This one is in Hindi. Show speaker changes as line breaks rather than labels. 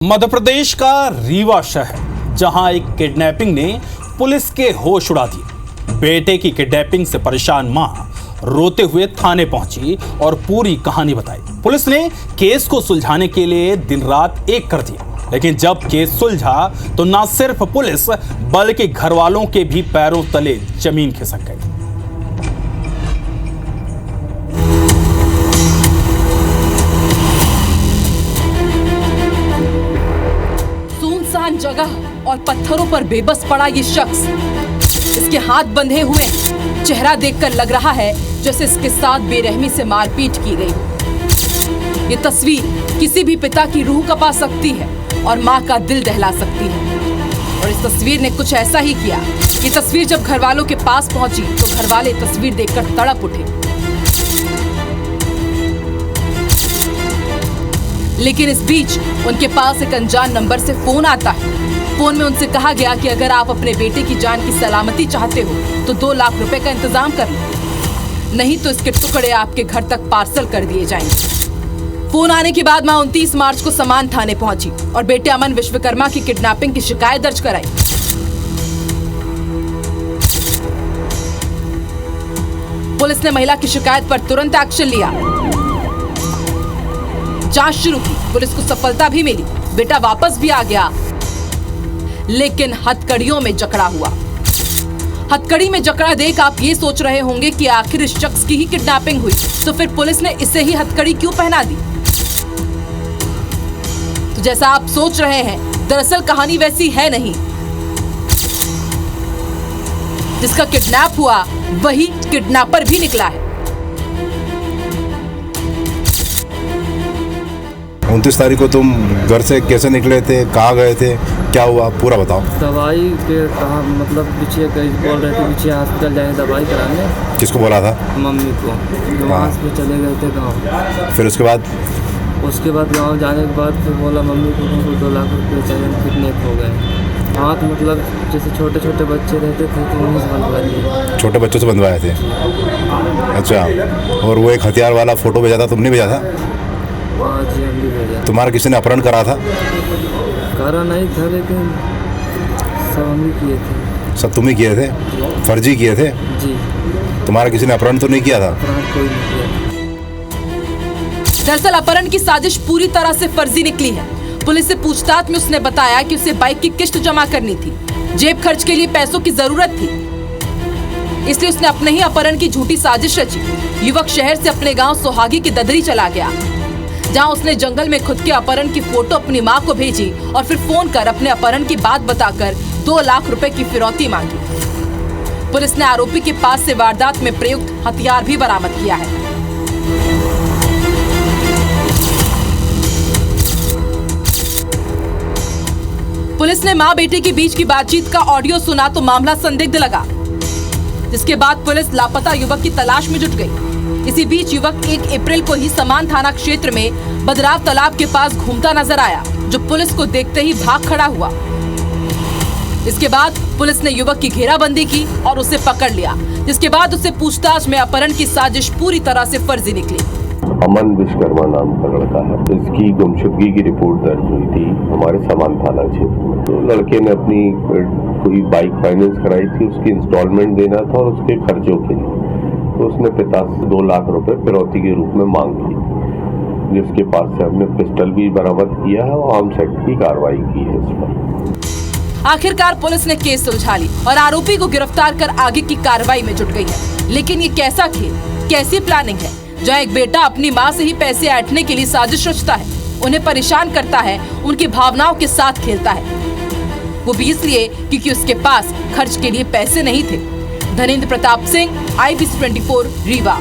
मध्य प्रदेश का रीवा शहर, जहां एक किडनैपिंग ने पुलिस के होश उड़ा दिए। बेटे की किडनैपिंग से परेशान मां रोते हुए थाने पहुंची और पूरी कहानी बताई। पुलिस ने केस को सुलझाने के लिए दिन रात एक कर दिया, लेकिन जब केस सुलझा तो न सिर्फ पुलिस बल्कि घर वालों के भी पैरों तले जमीन खिसक गई।
सुनसान जगह और पत्थरों पर बेबस पड़ा ये शख्स, इसके हाथ बंधे हुए, चेहरा देखकर लग रहा है जैसे इसके साथ बेरहमी से मारपीट की गई। ये तस्वीर किसी भी पिता की रूह कपा सकती है और मां का दिल दहला सकती है। और इस तस्वीर ने कुछ ऐसा ही किया। ये तस्वीर जब घर वालों के पास पहुंची तो घर वाले तस्वीर देखकर तड़प उठे। लेकिन इस बीच उनके पास एक अनजान नंबर से फोन आता है। फोन में उनसे कहा गया कि अगर आप अपने बेटे की जान की सलामती चाहते हो तो 2 लाख रुपए का इंतजाम कर लो, नहीं तो इसके टुकड़े आपके घर तक पार्सल कर दिए जाएंगे। फोन आने के बाद मां 29 मार्च को समान थाने पहुंची और बेटे अमन विश्वकर्मा की किडनैपिंग की शिकायत दर्ज कराई। पुलिस ने महिला की शिकायत पर तुरंत एक्शन लिया, जांच शुरू की। पुलिस को सफलता भी मिली, बेटा वापस भी आ गया, लेकिन हथकड़ियों में जकड़ा हुआ। हथकड़ी में जकड़ा देख आप ये सोच रहे होंगे कि आखिर इस शख्स की ही किडनैपिंग हुई, तो फिर पुलिस ने इसे ही हथकड़ी क्यों पहना दी? तो जैसा आप सोच रहे हैं, दरअसल कहानी वैसी है नहीं। जिसका किडनैप हुआ वही किडनैपर भी निकला है।
29 तारीख को तुम घर से कैसे निकले थे, कहाँ गए थे, क्या हुआ, पूरा बताओ।
दवाई के कहा मतलब पीछे कहीं बोल रहे थे पीछे हॉस्पिटल जाएंगे दवाई कराने।
किसको बोला था?
मम्मी को। वहाँ से चले गए थे गाँव।
फिर उसके बाद
गाँव जाने के बाद फिर बोला मम्मी को 2 लाख रुपये चाहिए, किडनैप हो गए। हाथ मतलब जैसे छोटे छोटे बच्चे रहते थे तो उन्हीं से बंधवा दिए।
छोटे बच्चों से बंधवाए थे? अच्छा, और वो एक हथियार वाला फोटो भेजा था, तुमने भेजा था?
जी हम भी भेजा।
तुम्हारा किसी ने अपहरण करा था?
करा नहीं था, लेकिन सब हम ही किए थे।
सब तुम ही किए थे? फर्जी किए थे?
जी।
तुम्हारा किसी ने अपहरण तो नहीं किया था?
कोई नहीं किया।
दरअसल अपहरण की साजिश पूरी तरह से फर्जी निकली है। पुलिस से पूछताछ में उसने बताया कि उसे बाइक की किस्त जमा करनी थी, जेब खर्च के लिए पैसों की जरूरत थी, इसलिए उसने अपने ही अपहरण की झूठी साजिश रची। युवक शहर से अपने गांव सोहागी की ददरी चला गया, जहां उसने जंगल में खुद के अपहरण की फोटो अपनी मां को भेजी और फिर फोन कर अपने अपहरण की बात बताकर 2 लाख रुपए की फिरौती मांगी। पुलिस ने आरोपी के पास से वारदात में प्रयुक्त हथियार भी बरामद किया है। पुलिस ने मां बेटे के बीच की बातचीत का ऑडियो सुना तो मामला संदिग्ध लगा, जिसके बाद पुलिस लापता युवक की तलाश में जुट गई। इसी बीच युवक 1 अप्रैल को ही समान थाना क्षेत्र में बदराव तालाब के पास घूमता नजर आया, जो पुलिस को देखते ही भाग खड़ा हुआ। इसके बाद पुलिस ने युवक की घेराबंदी की और उसे पकड़ लिया, जिसके बाद उसे पूछताछ में अपहरण की साजिश पूरी तरह से फर्जी निकली।
अमन विश्वकर्मा नाम का लड़का है, इसकी गुमशुदगी की रिपोर्ट दर्ज हुई थी हमारे समान थाना क्षेत्र में। तो लड़के ने अपनी कोई बाइक फाइनेंस कराई थी, उसकी इंस्टॉलमेंट देना था और उसके खर्चों के लिए, तो उसने पिता से 2 लाख रुपए फिरौती के रूप में मांग की, जिसके पास से हमने पिस्टल भी बरामद किया है और आर्म्स एक्ट की कार्रवाई की है इस पर।
आखिरकार पुलिस ने केस सुलझा ली और आरोपी को गिरफ्तार कर आगे की कार्रवाई में जुट गई है। लेकिन ये कैसा खेल, कैसी प्लानिंग है, जहाँ एक बेटा अपनी माँ से ही पैसे ऐंठने के लिए साजिश रचता है, उन्हें परेशान करता है, उनकी भावनाओं के साथ खेलता है, वो भी इसलिए क्योंकि उसके पास खर्च के लिए पैसे नहीं थे। धनेंद्र प्रताप सिंह, IBC 24 रीवा।